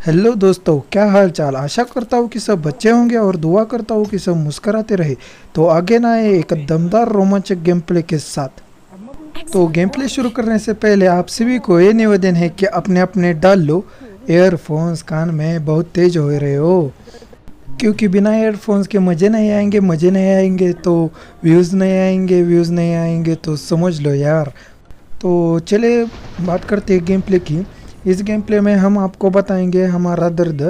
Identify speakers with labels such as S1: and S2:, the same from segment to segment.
S1: Hello दोस्तों, क्या हाल चाल। आशा करता हूँ कि सब बच्चे होंगे और दुआ करता हूँ कि सब मुस्कुराते रहे। तो आगे ना आए एक दमदार रोमांचक गेम प्ले के साथ। तो गेम प्ले शुरू करने से पहले आप सभी को ये निवेदन है कि अपने अपने डाल लो ईयरफोन्स, कान में बहुत तेज हो रहे हो, क्योंकि बिना ईयरफोन्स के मज़े नहीं आएंगे। मज़े नहीं आएंगे तो व्यूज़ नहीं आएंगे, व्यूज़ नहीं आएंगे तो समझ लो यार। तो चले बात करते हैं गेम प्ले की। इस गेम प्ले में हम आपको बताएंगे हमारा दर्द,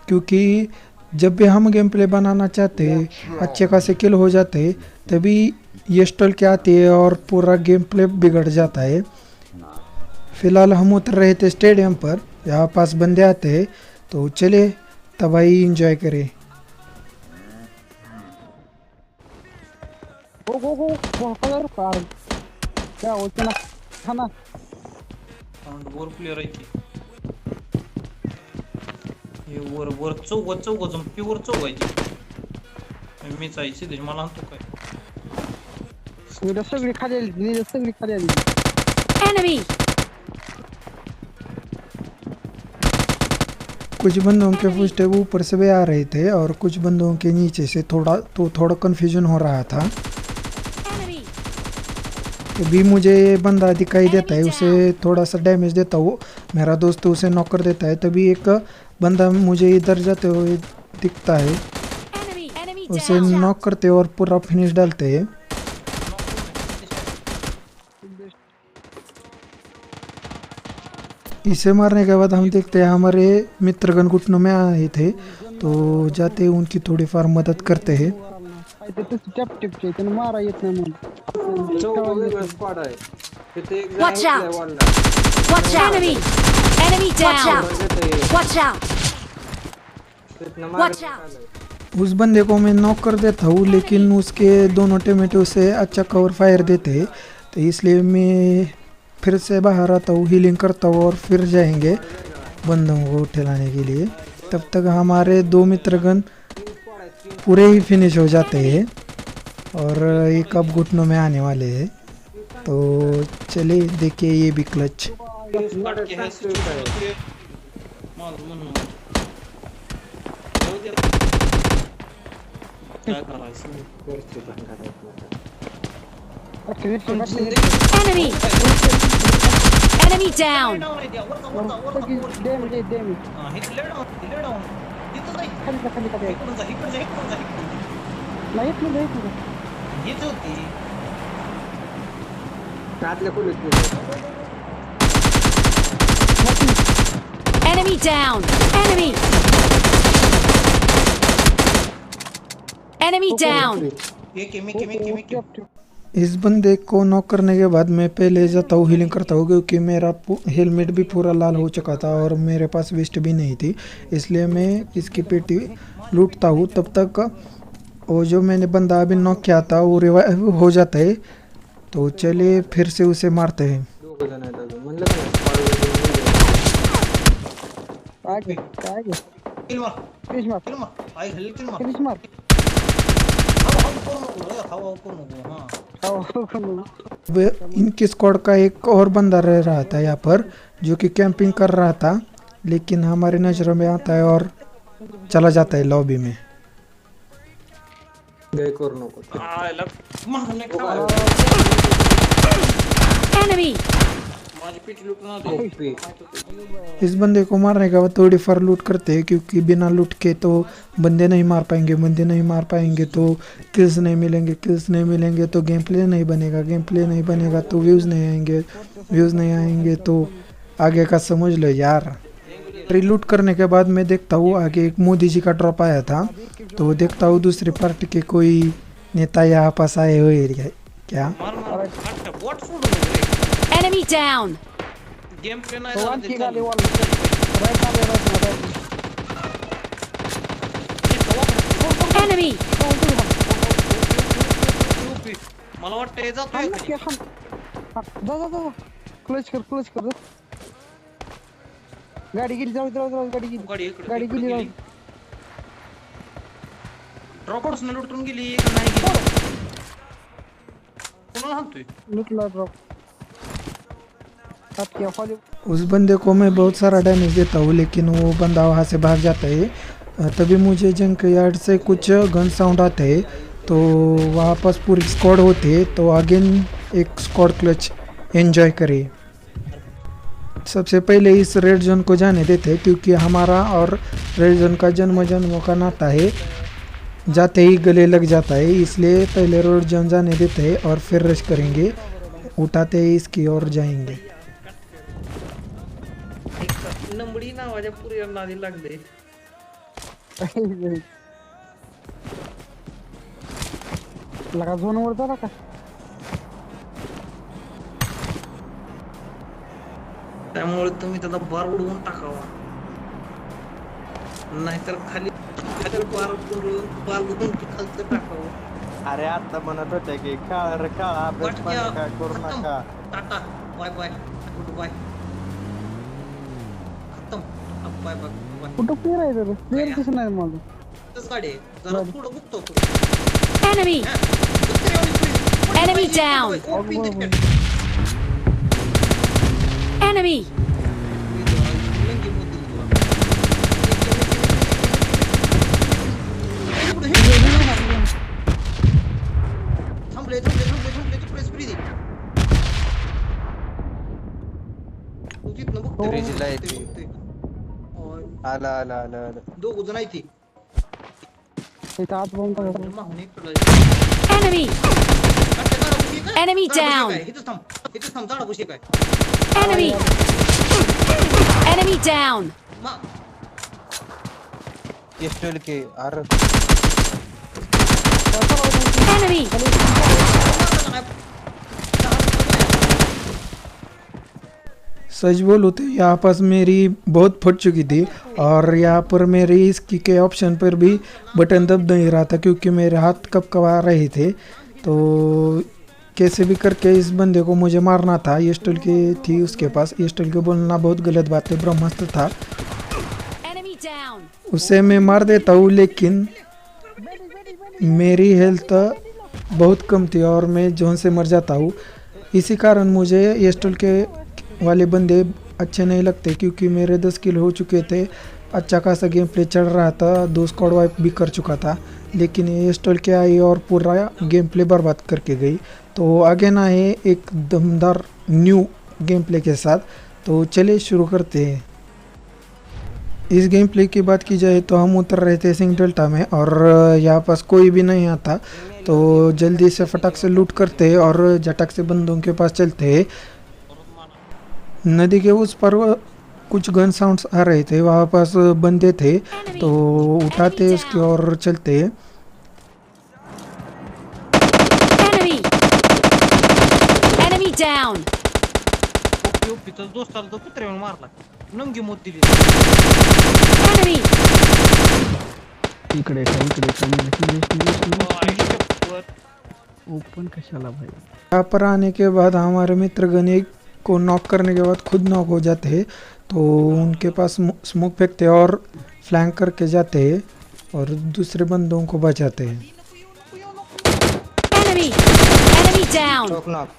S1: क्योंकि जब भी हम गेम प्ले बनाना चाहते अच्छे खासे किल हो जाते, तभी ये स्टॉल क्या आती है और पूरा गेम प्ले बिगड़ जाता है। फिलहाल हम उतर रहे थे स्टेडियम पर, यहाँ पास बंदे आते हैं, तो चले तबाही इंजॉय करें।
S2: गो कलर कार क्या होते ना खाना
S3: वर प्लेयर आहे की हे वर चौघ प्युअर चौघायची मीच आहे सिद्धेश मला आणतो काय
S2: सगळी खाली आली सगळी खाली आली
S4: Enemy!
S1: कुछ बंदों के फुटस्टेप ऊपर से भी आ रहे थे और कुछ बंदों के नीचे से थोड़ा कन्फ्यूजन हो रहा था।
S4: Enemy!
S1: भी मुझे ये बंदा दिखाई देता है, उसे थोड़ा सा डैमेज देता हूँ, मेरा दोस्त उसे नॉक कर देता है, तभी एक बंदा मुझे इधर जाते हुए दिखता है,
S4: Enemy! Enemy
S1: उसे
S4: down!
S1: नॉक करते हैं और पूरा फिनिश डालते हैं। इसे मारने के बाद हम देखते हैं हमारे मित्रगण घुटनों में आए थे, तो जाते उनकी थोड़ी फार मदद करते हैं।
S2: टप टिप त्यानं मारा येत नाही म्हणून
S5: स्क्वाड आहे तिथे एक
S4: Watch
S5: जण
S4: out.
S5: उचललाय वॉलला
S4: Watch out! Enemy! Enemy down! Watch out!
S5: तिथनं
S4: Watch
S5: मागे
S4: out!
S1: उस बंदे को मैं नॉक कर देता हूँ, लेकिन उसके दोनों टीममेट उसे अच्छा कवर फायर देते हैं, तो इसलिए मैं फिर से बाहर आता हूँ, हीलिंग करता हूँ और फिर जाएंगे बंदों को ठिलाने के लिए। तब तक हमारे दो मित्रगण पूरे ही फिनिश हो जाते हैं और एक अब घुटनों में आने वाले हैं। तो चलिए देखिए ये भी क्लच।
S3: काट के है सिच्युएशन माझं म्हणणं जाऊ दे काय करायचं
S4: Enemy! Enemy down!
S2: डेमी
S3: हां हे ले डाऊन तिथं जाई
S2: खाली खाली
S3: इकडून जा
S2: नाही येत नाही
S3: हेच होती
S5: आतल्या खोलीत
S4: Enemy down! Enemy! Enemy down!
S3: एक मी
S1: इस बंदे को नॉक करने के बाद मैं पहले जाता हूँ, हीलिंग करता हूँ, क्योंकि मेरा हेलमेट भी पूरा लाल हो चुका था और मेरे पास वेस्ट भी नहीं थी, इसलिए मैं इसकी पेटी लूटता हूँ। तब तक वो जो मैंने बंदा अभी नॉक किया था वो रिवाइव हो जाता है, तो चलिए फिर से उसे मारते हैं।
S5: दोघ जण आहेत अजून म्हणलं का नाही स्क्वॉड
S2: आगे
S3: किल मार
S2: फिनिश मार
S3: आई हल्ली किल मार
S2: फिनिश मार
S3: हवा करू नको हां
S1: अब इनके स्क्वाड का एक और बंदा रह रहा था यहाँ पर, जो कि कैंपिंग कर रहा था, लेकिन हमारे नज़रों में आता है और चला जाता है लॉबी में।
S5: काय करू नको
S3: आयला मारने का
S4: Enemy!
S3: माझी पीठ लुटणार
S5: ओपी
S1: इस बंदे को मारने के बाद थोड़ी फार लूट करते हैं, क्योंकि बिना लूट के तो बंदे नहीं मार पाएंगे तो किल्स नहीं मिलेंगे तो गेम प्ले नहीं बनेगा तो व्यूज़ नहीं आएंगे तो आगे का समझ लो यार। रिलूट करने के बाद मैं देखता हूँ आगे एक मोदी जी का ड्रॉप आया था, तो देखता हूँ दूसरी पार्टी के कोई नेता यहाँ पास आए हुए क्या।
S3: मार बॉट सोडू नको रे
S4: Enemy down!
S3: गेम प्ले नाही
S2: तो
S3: झाला
S2: आणखी
S3: ते
S2: गाडी
S3: चालू.
S2: Right
S4: Enemy!
S3: मला वाटतं हे जातोय खाली.
S2: जा क्लच कर गाडी गेली जाऊ गाडी गेली
S3: ड्रॉपर्स ने लुटून गेली का नाही गेली कोणाला हाणतोय
S2: लुटला ड्रॉप साथ किया फॉलो
S1: उस बंदे को मैं बहुत सारा डैमेज देता हूँ लेकिन वो बंदा वहाँ से भाग जाता है। तभी मुझे जंक यार्ड से कुछ गन साउंड आते हैं तो वहाँ पास पूरी स्क्वाड होती है तो अगेन एक स्क्वाड क्लच एंजॉय करिए। सबसे पहले इस रेड जोन को जाने देते हैं क्योंकि हमारा और रेड जोन का जन्मों का नाता है, जाते ही गले लग जाता है, इसलिए पहले रेड जोन जाने देते हैं और फिर रश करेंगे, उठाते ही इसकी ओर जाएंगे।
S3: नंबडी नावाच्या पुरी नादी लागले।
S2: लगा झोन वर झाला का
S3: त्यामुळे तुम्ही त्याला बार उडवून टाकावा, नाहीतर खाली खाली बार उडवून खालचं टाकावं।
S6: अरे आता म्हणत होते की काळा रे काळा अभ्यास पण काय करू नका।
S3: Ta ta bye bye goodbye खतम अब बाय बाय बाय।
S2: कुठं फिरायचं रे प्लेयर दिसत नाही मला
S3: तस गाडी जरा पुढं बघतो
S4: Enemy! Enemy down! Enemy!
S3: थांबले थांबले थांबले थांबले तू प्रेस फ्री दे तू तिथनं बघ
S6: रेजीला येते. आला आला आला आला
S3: दोघ जण आहे ती
S2: इथं आत बघून टाका
S3: मागून एक
S4: Enemy! Enemy down!
S3: इथं थांब झाडा बुशी काय
S4: Enemy! Enemy down!
S6: पिस्टल के अरे
S4: Enemy!
S1: सच बोलूँ तो यहाँ पास मेरी बहुत फट चुकी थी और यहाँ पर मेरी इसकी के ऑप्शन पर भी बटन दब नहीं रहा था क्योंकि मेरे हाथ कपकपा रहे थे। तो कैसे भी करके इस बंदे को मुझे मारना था। ये स्टल की थी उसके पास, ये स्टल के बोलना बहुत गलत बात है, ब्रह्मास्त्र था,
S4: Enemy down!
S1: उसे मैं मार देता हूँ लेकिन मेरी हेल्थ बहुत कम थी और मैं जोन से मर जाता हूँ। इसी कारण मुझे ये स्टल के वाले बंदे अच्छे नहीं लगते क्योंकि मेरे 10 किल हो चुके थे, अच्छा खासा गेम प्ले चल रहा था, 2 स्क्वाड वाइप भी कर चुका था, लेकिन ये स्टॉल के आई और पूरा गेम प्ले बर्बाद करके गई। तो आगे ना है एक दमदार न्यू गेम प्ले के साथ, तो चलिए शुरू करते हैं। इस गेम प्ले की बात की जाए तो हम उतर रहे थे सिंह डेल्टा में और यहाँ पास कोई भी नहीं आता, तो जल्दी से फटाक से लूट करते और झटक से बंदों के पास चलते। नदी के उस पर कुछ गन साउंड्स आ रहे थे, वहाँ पास बंदे थे तो उठाते उसकी ओर चलते।
S4: Enemy! Enemy down!
S3: पितच दोस्ताला तो कुत्र्यावर मारला, नंगी मोत दिली।
S4: Enemy!
S2: इकडे ओपन कशाला भाई।
S1: यहाँ पर आने के बाद हमारे मित्रगण एक को नॉक करने के बाद खुद नॉक हो जाते हैं, तो उनके पास स्मोक फेंकते हैं और फ्लैंक करके जाते हैं और दूसरे बंदों को बचाते हैं।
S4: Enemy! Enemy down!
S6: टोक नॉक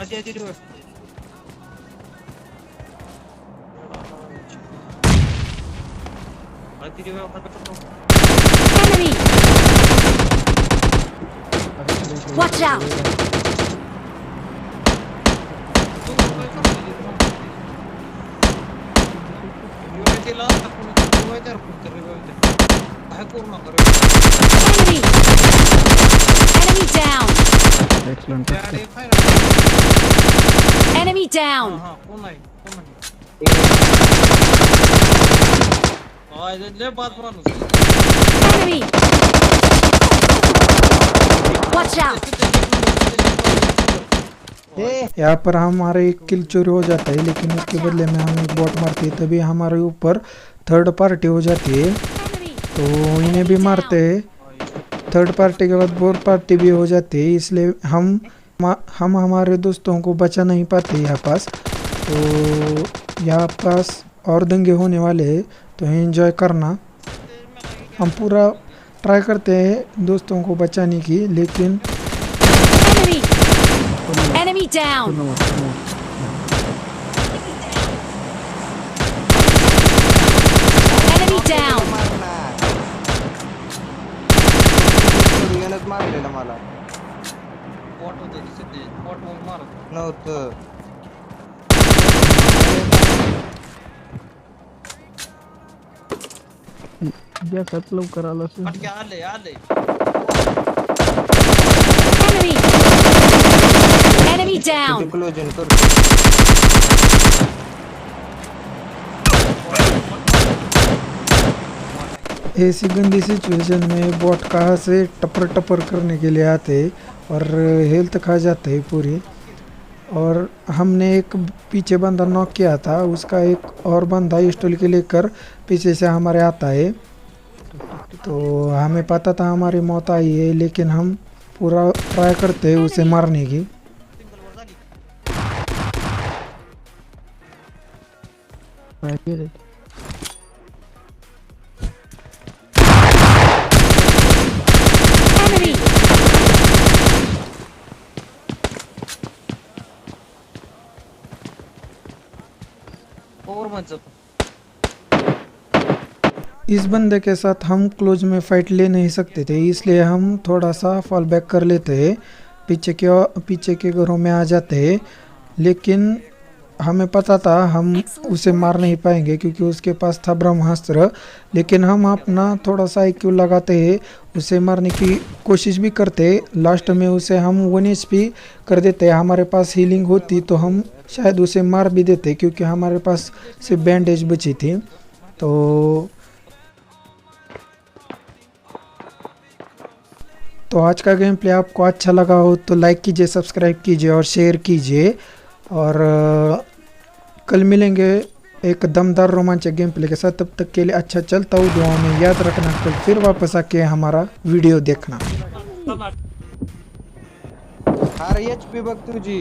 S3: आजी आजी रे आजी रे
S4: Enemy! Watch out! Enemy! Enemy down! Enemy down! Enemy! Watch out!
S1: यहाँ पर हमारे एक किल चोरी हो जाता है, लेकिन उसके बदले में हम एक बॉट मारते हैं, तभी हमारे ऊपर थर्ड पार्टी हो जाती है,
S4: Enemy!
S1: तो इन्हें भी मारते हैं। थर्ड पार्टी के बाद फोर्थ पार्टी भी हो जाती है, इसलिए हम हमारे दोस्तों को बचा नहीं पाते यहाँ पास। तो यहाँ पास और दंगे होने वाले हैं, तो एंजॉय करना। हम पूरा ट्राई करते हैं दोस्तों को बचाने की, लेकिन
S4: Enemy! Enemy down. Enemy down.
S6: यानंच मारलेलं मला
S3: बॉट होते दिसत नाही बॉट वर मारत
S6: नव्हतं
S2: गॅसात लवकर आला असेल.
S3: फटके आले आले
S4: Enemy. Enemy down.
S6: क्लोजन करतो
S1: ऐसी गंदी सिचुएशन में बॉट कहाँ से टपर टपर करने के लिए आते और हेल्थ खा जाते हैं पूरी। और हमने एक पीछे बंदा नॉक किया था, उसका एक और बंदा पिस्टल के लेकर पीछे से हमारे आता है। तो हमें पता था हमारी मौत आई है, लेकिन हम पूरा ट्राई करते हैं उसे मारने की।
S2: काय केलं?
S4: Enemy.
S3: ओवर म्हणजे
S1: इस बंदे के साथ हम क्लोज में फाइट ले नहीं सकते थे, इसलिए हम थोड़ा सा फॉल बैक कर लेते हैं, पीछे के घरों में आ जाते हैं। लेकिन हमें पता था हम उसे मार नहीं पाएंगे क्योंकि उसके पास था ब्रह्मास्त्र। लेकिन हम अपना थोड़ा सा IQ लगाते हैं, उसे मारने की कोशिश भी करते। लास्ट में उसे हम 1 HP कर देते। हमारे पास हीलिंग होती तो हम शायद उसे मार भी देते, क्योंकि हमारे पास सिर्फ बैंडेज बची थी। तो आज का गेम प्ले आपको अच्छा लगा हो तो लाइक कीजिए, सब्सक्राइब कीजिए और शेयर कीजिए। और कल मिलेंगे एक दमदार रोमांचक गेम प्ले के साथ। तब तक के लिए अच्छा चलता हूँ, दुआ में याद रखना, कल फिर वापस आके हमारा वीडियो देखना।
S6: अरे HP बघ तुझी